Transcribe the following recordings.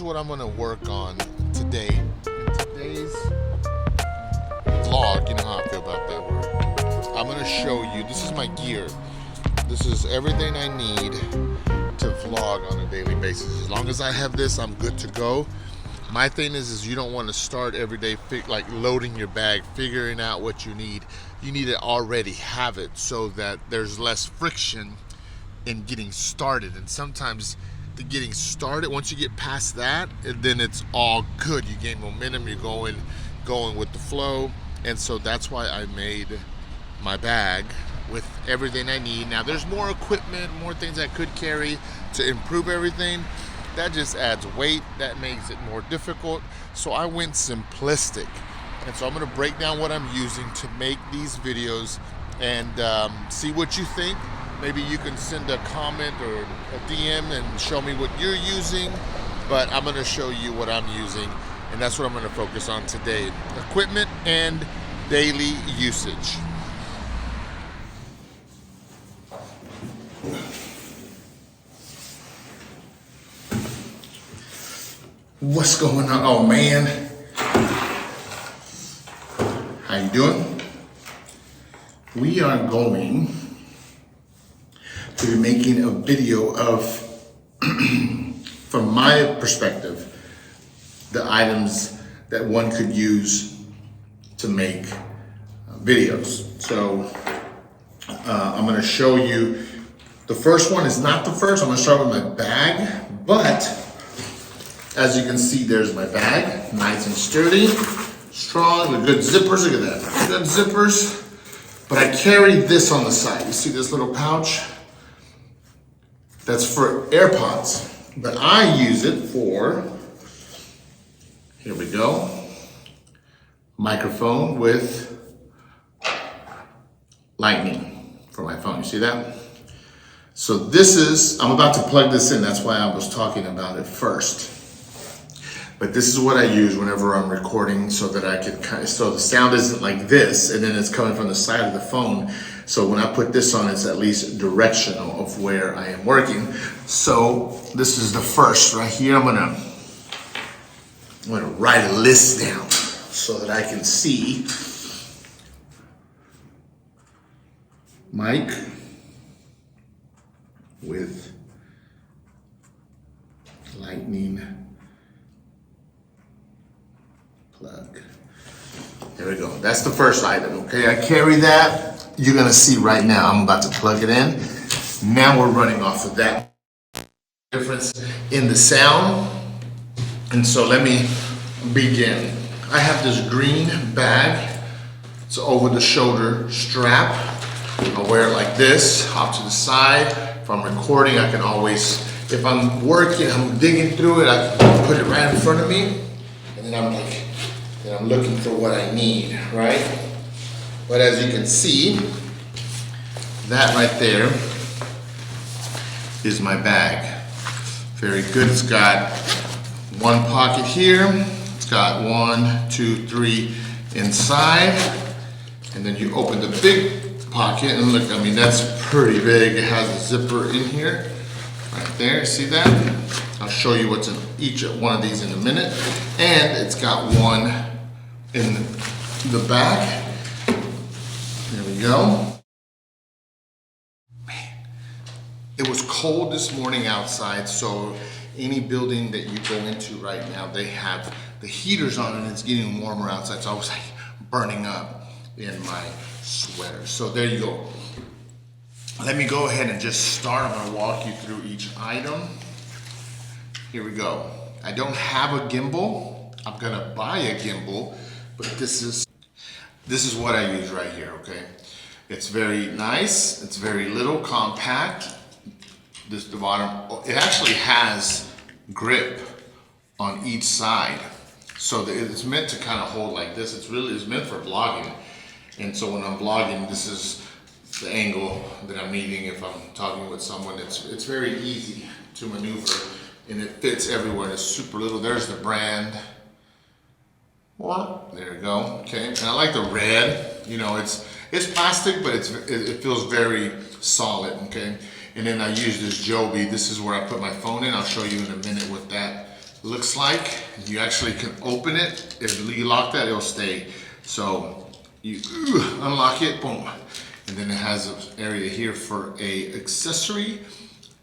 what I'm gonna work on today. In today's vlog, you know how I feel about that word. I'm gonna show you, this is my gear. This is everything I need to vlog on a daily basis. As long as I have this, I'm good to go. My thing is you don't want to start every day like loading your bag, figuring out what you need. You need to already have it so that there's less friction in getting started. And sometimes the getting started, once you get past that, then it's all good. You gain momentum, you're going with the flow. And so that's why I made my bag with everything I need. Now there's more equipment, more things I could carry to improve everything. That just adds weight, that makes it more difficult. So I went simplistic. And so I'm gonna break down what I'm using to make these videos and see what you think. Maybe you can send a comment or a DM and show me what you're using, but I'm gonna show you what I'm using, and that's what I'm gonna focus on today. Equipment and daily usage. What's going on? Oh man. How you doing? We are going to be making a video of, from my perspective, the items that one could use to make videos. So I'm gonna show you, the first one is not the first. I'm gonna start with my bag, but as you can see, there's my bag, nice and sturdy, strong, with good zippers. Look at that, good zippers. But I carry this on the side. You see this little pouch? That's for AirPods, but I use it for, here we go, microphone with lightning for my phone. You see that? So this is, I'm about to plug this in. That's why I was talking about it first. But this is what I use whenever I'm recording, so that I can so the sound isn't like this and then it's coming from the side of the phone. So when I put this on, it's at least directional of where I am working. So this is the first right here. I'm gonna write a list down so that I can see. Mic with lightning plug. There we go. That's the first item, okay? I carry that. You're gonna see right now, I'm about to plug it in. Now we're running off of that. Difference in the sound. And so let me begin. I have this green bag. It's over the shoulder strap. I'll wear it like this, off to the side. If I'm recording, I can always, if I'm working, I'm digging through it, I can put it right in front of me. And then I'm looking for what I need, right? But as you can see, that right there is my bag. Very good. It's got one pocket here. It's got 1, 2, 3 inside. And then you open the big pocket and look, I mean, that's pretty big. It has a zipper in here, right there. See that? I'll show you what's in each one of these in a minute. And it's got one in the back. There we go. Man, it was cold this morning outside, so any building that you go into right now, they have the heaters on and it's getting warmer outside, so I was like burning up in my sweater. So there you go. Let me go ahead and just start. I'm gonna walk you through each item. Here we go. I don't have a gimbal. I'm gonna buy a gimbal, but this is what I use right here, okay? It's very nice, it's very little, compact. The bottom, it actually has grip on each side. So it's meant to kind of hold like this. It's meant for vlogging. And so when I'm vlogging, this is the angle that I'm needing if I'm talking with someone. It's very easy to maneuver and it fits everywhere. It's super little. There's the brand. There you go. Okay, and I like the red. You know, it's plastic, but it feels very solid. Okay, and then I use this Joby. This is where I put my phone in. I'll show you in a minute what that looks like. You actually can open it. If you lock that, it'll stay. So you unlock it, boom. And then it has an area here for a accessory.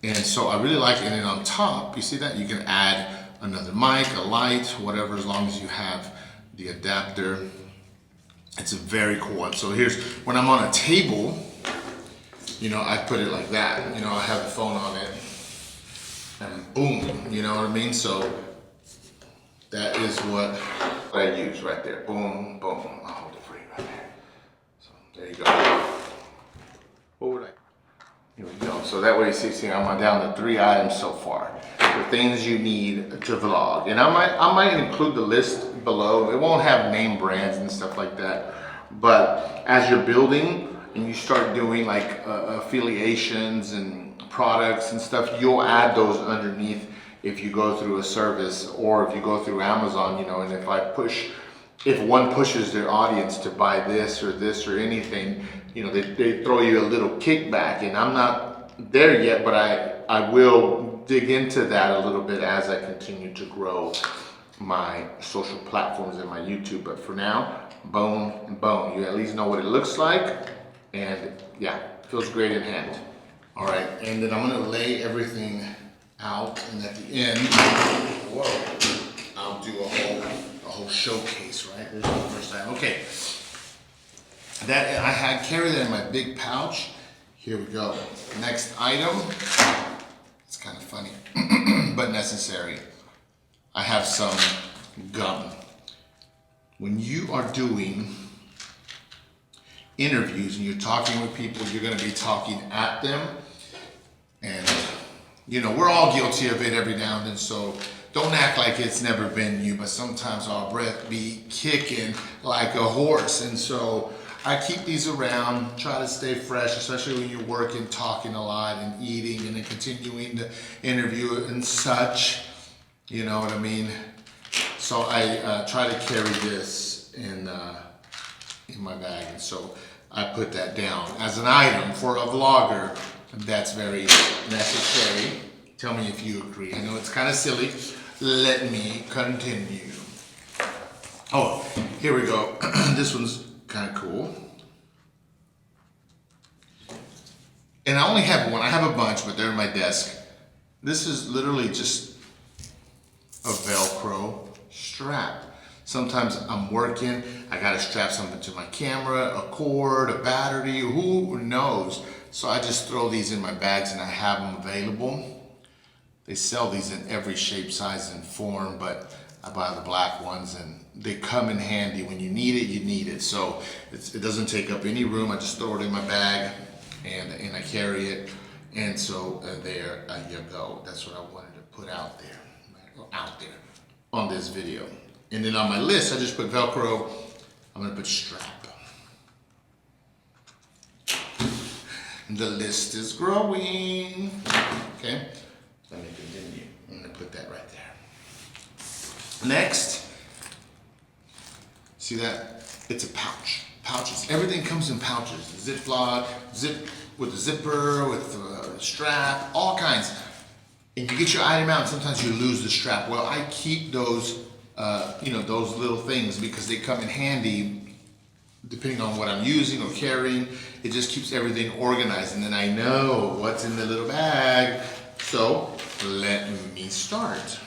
And so I really like it. And then on top, you see that? You can add another mic, a light, whatever, as long as you have the adapter. It's a very cool one. So here's, when I'm on a table, you know, I put it like that. You know, I have the phone on it. And boom, you know what I mean? So that is what I use right there. Boom, boom. I'll hold it for you right there. So there you go. What would I? Here we go. So that way you see I'm down to 3 items so far. The things you need to vlog. And I might include the list below. It won't have name brands and stuff like that. But as you're building and you start doing like affiliations and products and stuff, you'll add those underneath if you go through a service or if you go through Amazon, you know, and if one pushes their audience to buy this or anything, you know, they throw you a little kickback. And I'm not there yet, but I will dig into that a little bit as I continue to grow my social platforms and my YouTube. But for now, bone and bone. You at least know what it looks like. And yeah, feels great in hand. All right, and then I'm gonna lay everything out, and at the end, whoa, I'll do a whole showcase, right? There's the first time. Okay, that I carry that in my big pouch. Here we go. Next item. It's kind of funny, but necessary. I have some gum. When you are doing interviews and you're talking with people, you're going to be talking at them, and you know, we're all guilty of it every now and then, so don't act like it's never been you, but sometimes our breath be kicking like a horse. And so I keep these around, try to stay fresh, especially when you're working, talking a lot and eating and then continuing to interview and such, you know what I mean? So I try to carry this in my bag, and so I put that down as an item for a vlogger. That's very necessary. Tell me if you agree. I know it's kind of silly. Let me continue. Oh, here we go. This one's kind of cool. And I only have one. I have a bunch, but they're in my desk. This is literally just a Velcro strap. Sometimes I'm working, I gotta strap something to my camera, a cord, a battery, who knows? So I just throw these in my bags and I have them available. They sell these in every shape, size, and form, but I buy the black ones and they come in handy. When you need it, you need it. So it doesn't take up any room. I just throw it in my bag and I carry it. And so there you go. That's what I wanted to put out there on this video. And then on my list, I just put Velcro. I'm gonna put strap. And the list is growing. Okay, let me continue. I'm gonna put that right there. Next, see that? It's a pouch. Pouches. Everything comes in pouches. Ziploc, zip with a zipper, with a strap, all kinds. And you get your item out, and sometimes you lose the strap. Well, I keep those. Those little things because they come in handy depending on what I'm using or carrying. It just keeps everything organized, and then I know what's in the little bag. So let me start.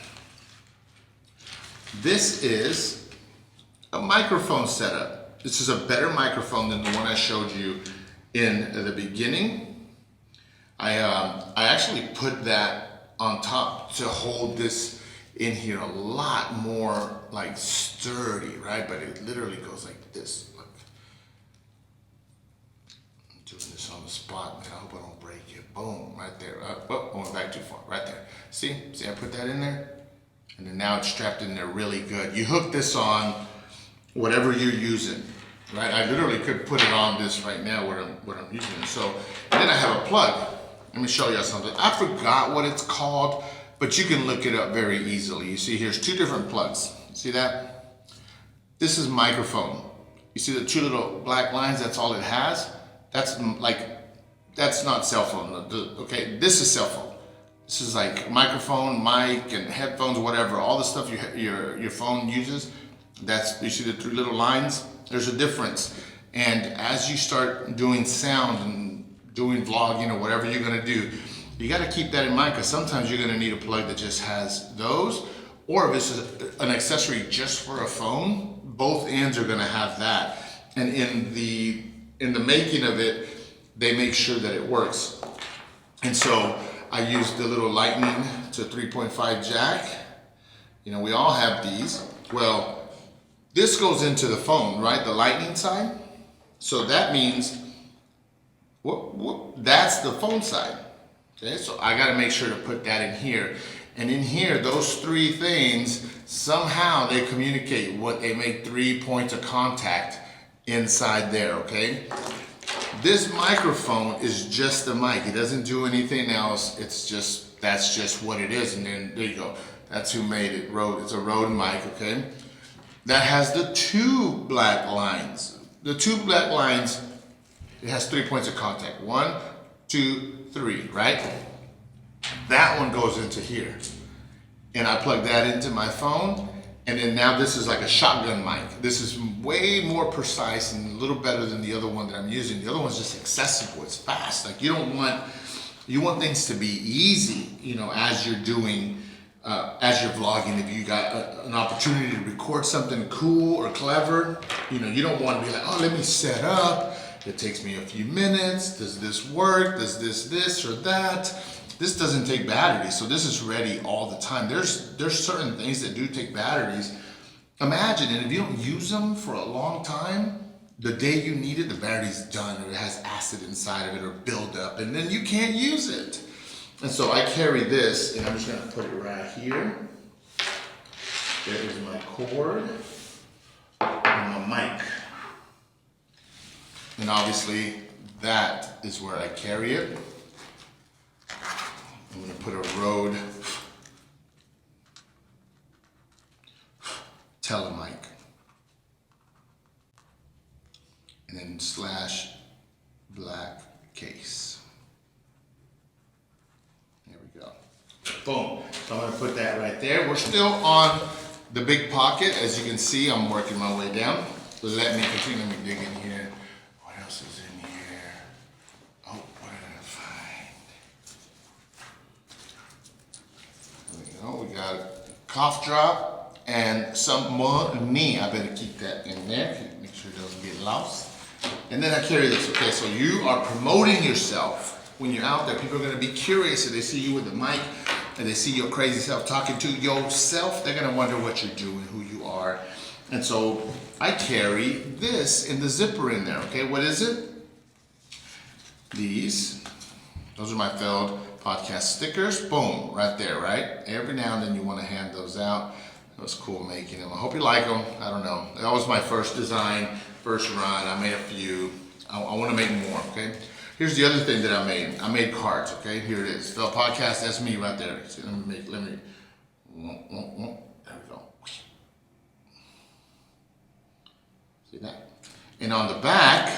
This is a microphone setup. This is a better microphone than the one I showed you in the beginning. I actually put that on top to hold this in here a lot more like sturdy, right? But it literally goes like this. Look. I'm doing this on the spot, man. I hope I don't break it. Boom, right there. Oh, I went back too far. Right there. See, I put that in there? And then now it's strapped in there really good. You hook this on whatever you're using, right? I literally could put it on this right now where I'm using it. So, and then I have a plug. Let me show y'all something. I forgot what it's called, but you can look it up very easily. You see here's 2 different plugs. See that? This is microphone. You see the 2 little black lines? That's all it has. That's not cell phone. Okay, this is cell phone. This is like microphone, mic, and headphones, whatever. All the stuff your phone uses. You see the 3 little lines? There's a difference. And as you start doing sound and doing vlogging or whatever you're gonna do, you gotta keep that in mind, because sometimes you're gonna need a plug that just has those, or if it's an accessory just for a phone, both ends are gonna have that. And in the making of it, they make sure that it works. And so I use the little lightning to 3.5 jack. You know, we all have these. Well, this goes into the phone, right? The lightning side. So that means that's the phone side. Okay, so I got to make sure to put that in here. And in here, those 3 things, somehow they communicate what they make 3 points of contact inside there, okay? This microphone is just the mic. It doesn't do anything else. That's just what it is. And then there you go. That's who made it. Rode. It's a Rode mic, okay? That has the 2 black lines. The 2 black lines, it has 3 points of contact. 1, 2, 3, right? That one goes into here. And I plug that into my phone. And then now this is like a shotgun mic. This is way more precise and a little better than the other one that I'm using. The other one's just accessible. It's fast. Like you want things to be easy, you know, as you're doing, as you're vlogging. If you got an opportunity to record something cool or clever, you know, you don't want to be like, oh, let me set up. It takes me a few minutes. Does this work? Does this or that? This doesn't take batteries, so this is ready all the time. There's certain things that do take batteries. Imagine, and if you don't use them for a long time, the day you need it, the battery's done, or it has acid inside of it, or buildup, and then you can't use it. And so I carry this, and I'm just gonna put it right here. There is my cord and my mic. And obviously, that is where I carry it. I'm going to put a Rode telemic. And then / black case. There we go. Boom. So I'm going to put that right there. We're still on the big pocket. As you can see, I'm working my way down. Let me continue. Let me dig in here. What else is in here? Oh, what did I find? We got a cough drop and some money. I better keep that in there. Make sure it doesn't get lost. And then I carry this. Okay, so you are promoting yourself when you're out there. People are going to be curious if they see you with the mic and they see your crazy self talking to yourself. They're going to wonder what you're doing, who you are. And so I carry this in the zipper in there. Okay, what is it? Those are my failed podcast stickers. Boom, right there, right? Every now and then you want to hand those out. It was cool making them. I hope you like them. I don't know. That was my first design, first run. I made a few. I want to make more, okay? Here's the other thing that I made. I made cards, okay? Here it is. Failed Podcast, that's me right there. See, let me, there we go. See that? And on the back,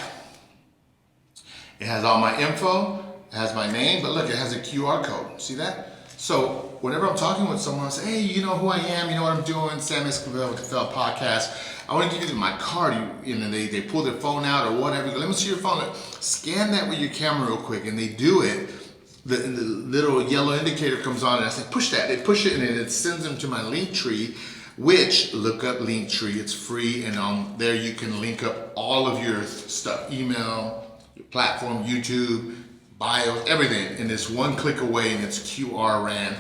it has all my info. It has my name, but look, it has a QR code. See that? So whenever I'm talking with someone, I say, hey, you know who I am, you know what I'm doing, Sam Esquivel with the TheFailedPodcast. I want to give you my card. They pull their phone out or whatever. Let me see your phone. Scan that with your camera real quick, and they do it. The little yellow indicator comes on, and I say, push that. They push it, and it sends them to my link tree, which, look up Linktree. It's free, and on there you can link up all of your stuff, email, your platform, YouTube, bio, everything, and it's one click away, and it's QR ran,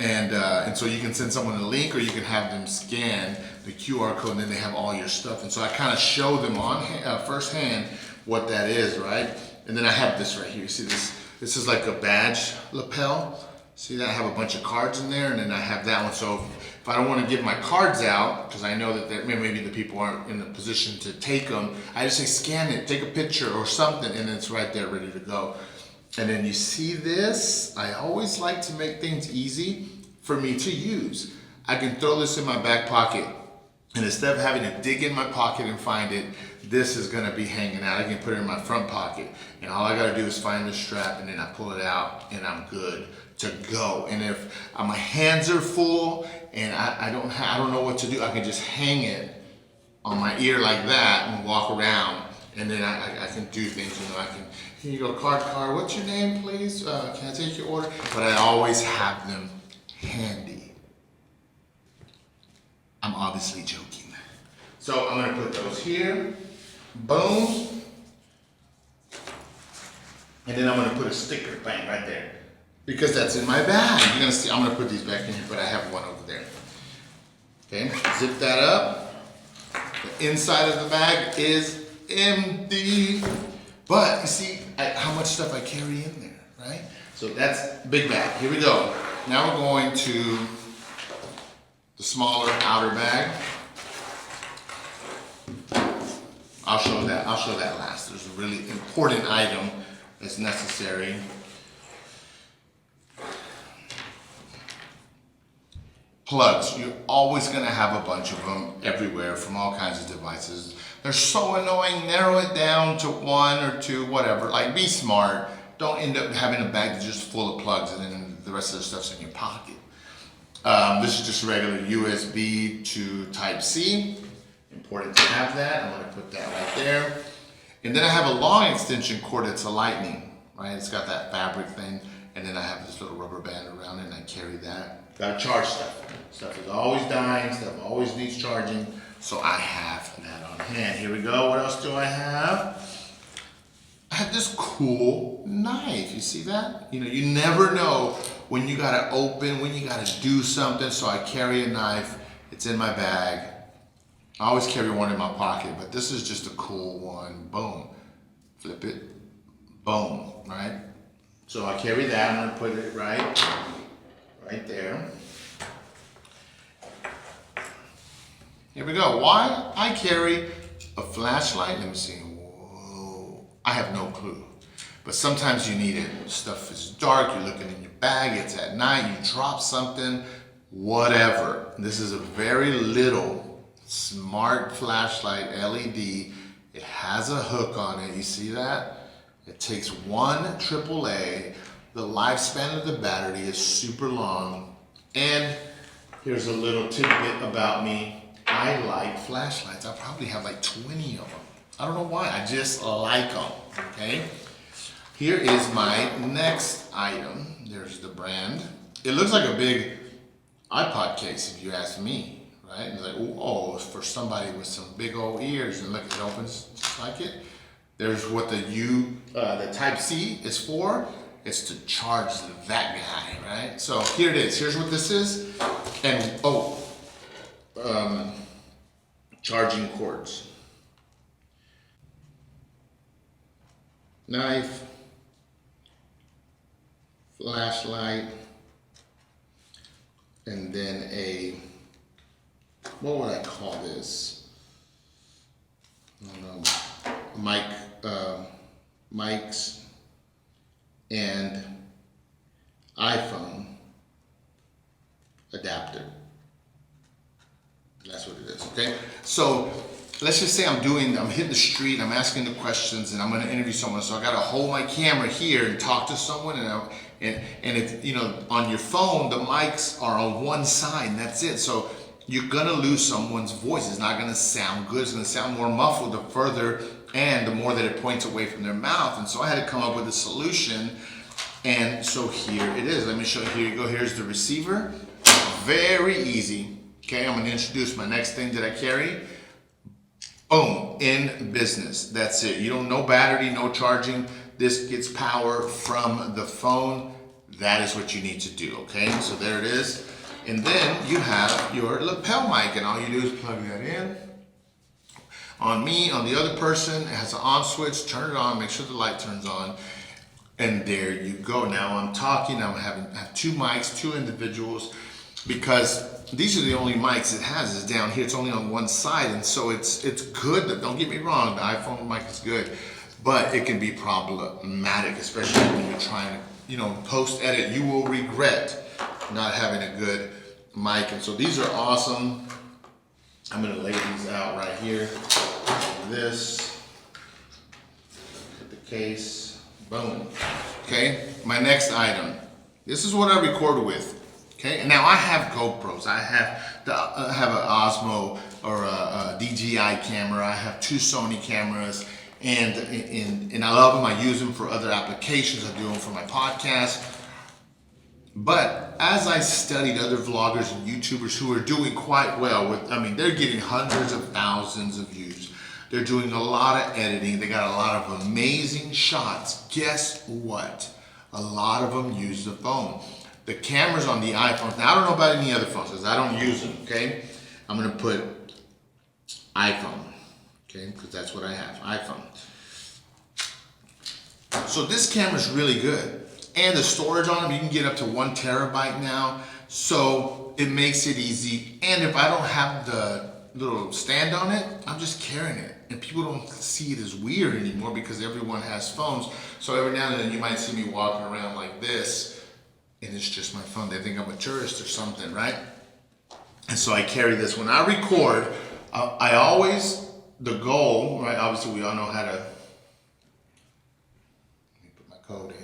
and so you can send someone a link, or you can have them scan the QR code, and then they have all your stuff. And so I kind of show them on firsthand what that is, right? And then I have this right here. You see this? This is like a badge lapel. See that? I have a bunch of cards in there, and then I have that one. So if I don't want to give my cards out, because I know that maybe the people aren't in a position to take them, I just say scan it, take a picture or something, and it's right there ready to go. And then you see this? I always like to make things easy for me to use. I can throw this in my back pocket And instead of having to dig in my pocket and find it, this is gonna be hanging out. I can put it in my front pocket. And all I gotta do is find the strap and then I pull it out and I'm good to go. And if my hands are full and I don't know what to do, I can just hang it on my ear like that and walk around. And then I can do things, I can, here you go, card, what's your name, please? Can I take your order? But I always have them handy. I'm obviously joking. So I'm gonna put those here, boom. And then I'm gonna put a sticker, bang, right there. Because that's in my bag. You're gonna see, I'm gonna put these back in here, but I have one over there. Okay, zip that up. The inside of the bag is empty. But you see how much stuff I carry in there, right? So that's big bag. Here we go. Now we're going to the smaller outer bag. I'll show that last. There's a really important item that's necessary. Plugs. You're always going to have a bunch of them everywhere from all kinds of devices. They're so annoying. Narrow it down to one or two, whatever. Like, be smart. Don't end up having a bag that's just full of plugs and then the rest of the stuff's in your pocket. This is just regular USB to Type-C. Important to have that. I'm going to put that right there. And then I have a long extension cord that's a lightning, right? It's got that fabric thing. And then I have this little rubber band around it and I carry that. Got to charge stuff. Stuff is always dying. Stuff always needs charging. So I have that on hand. Here we go. What else do I have? I have this cool knife. You see that? You never know when you got to open, when you got to do something. So I carry a knife. It's in my bag. I always carry one in my pocket, but this is just a cool one. Boom. Flip it. Boom. Right? So I carry that. I'm going to put it right there. Here we go. Why I carry a flashlight? Let me see. Whoa. I have no clue. But sometimes you need it. Stuff is dark. You're looking in your bag. It's at night. You drop something. Whatever. This is a very little smart flashlight LED. It has a hook on it. You see that? It takes one AAA. The lifespan of the battery is super long. And here's a little tidbit about me. I like flashlights. I probably have like 20 of them. I don't know why. I just like them. Okay. Here is my next item. There's the brand. It looks like a big iPod case, if you ask me. Right? It's like, oh, for somebody with some big old ears. And look, it opens just like it. There's what the Type-C is for. It's to charge that guy, right? So here it is. Here's what this is. And, charging cords. Knife. Flashlight. And then what would I call this? I don't know. Mics and iPhone adapter. That's what it is, okay? So let's just say I'm hitting the street, I'm asking the questions, and I'm gonna interview someone. So I gotta hold my camera here and talk to someone, and if, on your phone, the mics are on one side, and that's it. So you're gonna lose someone's voice. It's not gonna sound good. It's gonna sound more muffled the further and the more that it points away from their mouth. And so I had to come up with a solution. And so here it is. Let me show you. Here you go. Here's the receiver. Very easy. Okay, I'm gonna introduce my next thing that I carry. Boom, in business. That's it. You don't, no battery, no charging. This gets power from the phone. That is what you need to do, okay? So there it is. And then you have your lapel mic, and all you do is plug that in. On me, on the other person, it has an on switch. Turn it on, make sure the light turns on. And there you go. Now I'm talking, I have two mics, two individuals, because these are the only mics it has is down here. It's only on one side, and so it's good. Don't get me wrong, the iPhone mic is good, but it can be problematic, especially when you're trying to, post-edit. You will regret not having a good mic. And so these are awesome. I'm gonna lay these out right here. This, put the case, boom. Okay, my next item. This is what I record with. Okay, and now I have GoPros. I have an Osmo or a DJI camera. I have 2 Sony cameras, and I love them. I use them for other applications. I do them for my podcast. But as I studied other vloggers and YouTubers who are doing quite well with, I mean, they're getting hundreds of thousands of views. They're doing a lot of editing. They got a lot of amazing shots. Guess what? A lot of them use the phone. The cameras on the iPhone. Now, I don't know about any other phones because I don't use them, okay? I'm going to put iPhone, okay? Because that's what I have, iPhone. So this camera is really good. And the storage on them, you can get up to 1 terabyte now. So it makes it easy. And if I don't have the little stand on it, I'm just carrying it. And people don't see it as weird anymore because everyone has phones. So every now and then you might see me walking around like this, and it's just my phone. They think I'm a tourist or something, right? And so I carry this. When I record, I always, the goal, right? Obviously we all know how to, let me put my code in.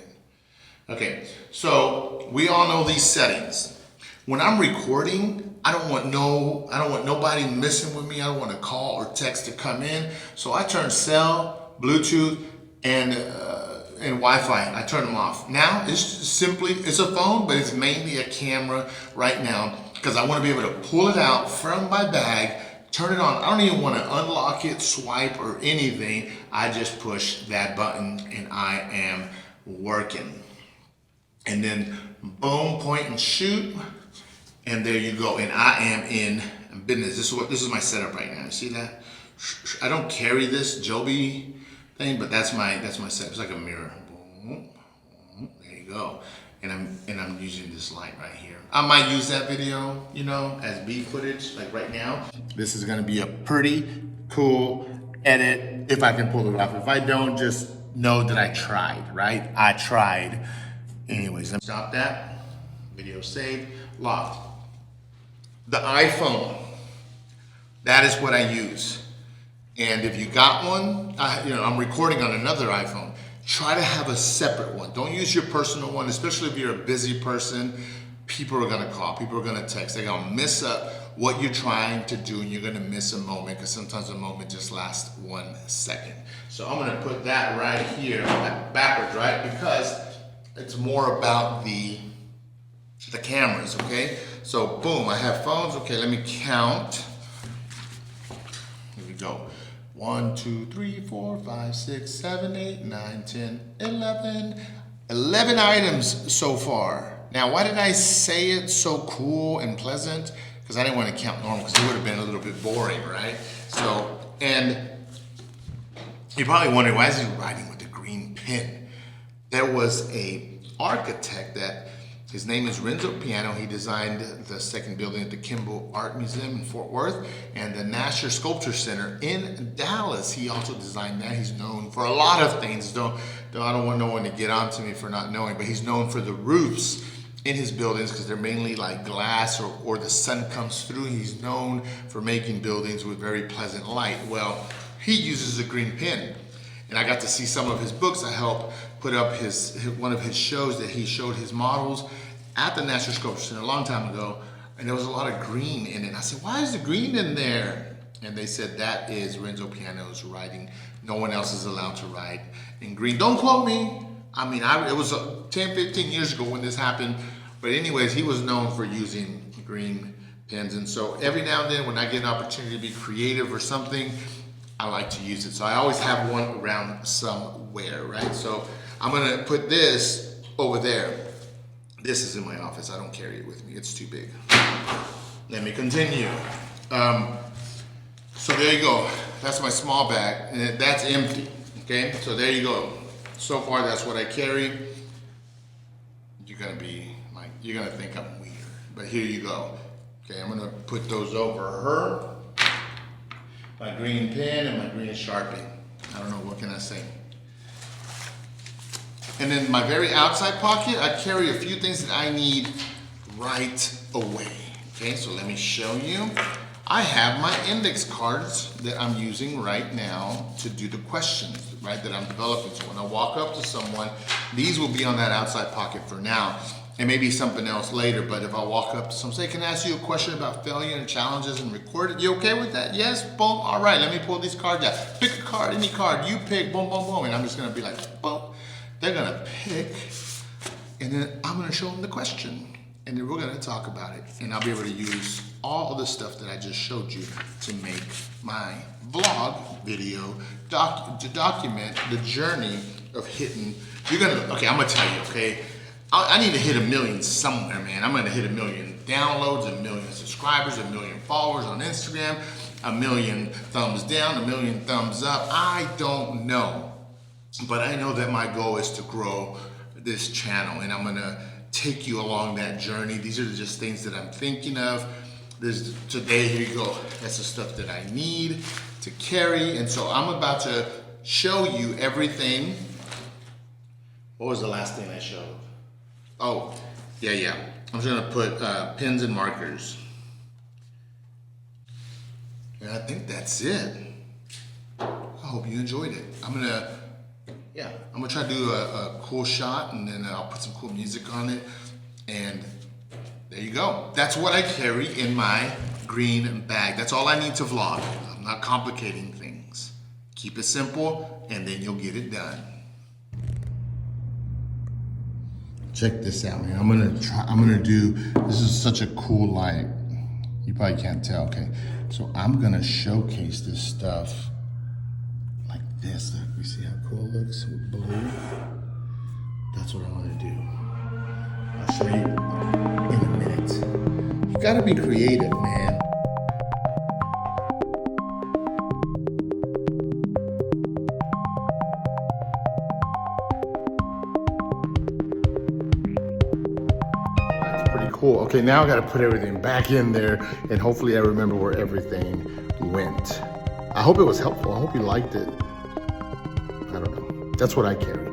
Okay, so we all know these settings. When I'm recording, I don't want nobody messing with me. I don't want a call or text to come in. So I turn cell, Bluetooth, and Wi-Fi. I turn them off. Now it's a phone, but it's mainly a camera right now because I want to be able to pull it out from my bag, turn it on. I don't even want to unlock it, swipe, or anything. I just push that button and I am working. And then boom, point and shoot, and there you go. And I am in business. This is my setup right now. You see that? I don't carry this Joby thing, but that's my setup. It's like a mirror. Boom, boom, there you go. And I'm using this light right here. I might use that video, you know, as B footage, like right now. This is gonna be a pretty cool edit if I can pull it off. If I don't, just know that I tried, right? I tried. Anyways, let me stop that. Video saved, locked. The iPhone, that is what I use. And if you got one, I'm recording on another iPhone. Try to have a separate one. Don't use your personal one, especially if you're a busy person. People are gonna call, people are gonna text. They're gonna miss up what you're trying to do, and you're gonna miss a moment because sometimes a moment just lasts 1 second. So I'm gonna put that right here, backwards, right? Because it's more about the cameras, okay? So boom, I have phones. Okay, let me count. Here we go. 1, 2, 3, 4, 5, 6, 7, 8, 9, 10, 11. 11 items so far. Now, why did I say it so cool and pleasant? Because I didn't want to count normal, because it would have been a little bit boring, right? So, and you're probably wondering, why is he writing with a green pen? There was a architect that, his name is Renzo Piano. He designed the second building at the Kimball Art Museum in Fort Worth and the Nasher Sculpture Center in Dallas. He also designed that. He's known for a lot of things. I don't want no one to get on to me for not knowing, but he's known for the roofs in his buildings because they're mainly like glass or the sun comes through. He's known for making buildings with very pleasant light. Well, he uses a green pen. And I got to see some of his books. I helped put up one of his shows that he showed his models at the National Sculpture Center a long time ago. And there was a lot of green in it. I said, why is the green in there? And they said, that is Renzo Piano's writing. No one else is allowed to write in green. Don't quote me. I mean, it was 10, 15 years ago when this happened. But anyways, he was known for using green pens. And so every now and then when I get an opportunity to be creative or something, I like to use it. So I always have one around somewhere, right? So I'm gonna put this over there. This is in my office. I don't carry it with me. It's too big. Let me continue. So there you go. That's my small bag, and that's empty, okay? So there you go. So far, that's what I carry. You're gonna think I'm weird, but here you go. Okay, I'm gonna put those over her. My green pen and my green Sharpie. I don't know, what can I say? And then my very outside pocket, I carry a few things that I need right away. Okay, so let me show you. I have my index cards that I'm using right now to do the questions, right, that I'm developing. So when I walk up to someone, these will be on that outside pocket for now. It may be something else later, but if I walk up to someone, say, can I ask you a question about failure and challenges and record it? You okay with that? Yes, boom, all right, let me pull these cards out. Pick a card, any card, you pick, boom, boom, boom. And I'm just gonna be like, boom. They're gonna pick, and then I'm gonna show them the question. And then we're gonna talk about it. And I'll be able to use all the stuff that I just showed you to make my vlog video to document the journey of hitting. Okay, I'm gonna tell you, okay? I need to hit 1 million somewhere, man. I'm gonna hit 1 million downloads, 1 million subscribers, 1 million followers on Instagram, 1 million thumbs down, 1 million thumbs up. I don't know. But I know that my goal is to grow this channel, and I'm gonna take you along that journey. These are just things that I'm thinking of. Today, here you go. That's the stuff that I need to carry. And so I'm about to show you everything. What was the last thing I showed? Oh, yeah. I'm just gonna put pens and markers. And I think that's it. I hope you enjoyed it. I'm gonna try to do a cool shot, and then I'll put some cool music on it. And there you go. That's what I carry in my green bag. That's all I need to vlog. I'm not complicating things. Keep it simple, and then you'll get it done. Check this out, man. This is such a cool light. You probably can't tell, okay? So I'm gonna showcase this stuff like this. Look, you see how cool it looks with blue? That's what I wanna do. I'll show you in a minute. You gotta be creative, man. That's pretty cool. Okay, now I gotta put everything back in there, and hopefully I remember where everything went. I hope it was helpful. I hope you liked it. I don't know. That's what I carried.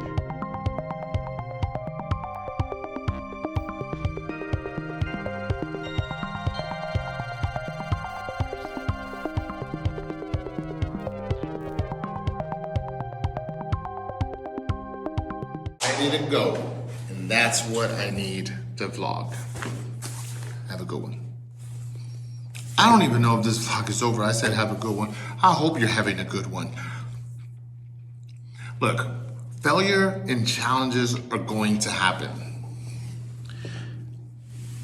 I need to go, and that's what I need to vlog. Have a good one. I don't even know if this vlog is over. I said have a good one. I hope you're having a good one. Look, failure and challenges are going to happen.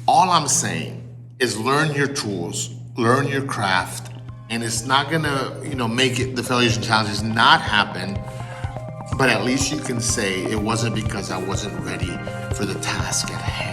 All I'm saying is learn your tools, learn your craft, and it's not gonna, make it the failures and challenges not happen. But at least you can say it wasn't because I wasn't ready for the task at hand.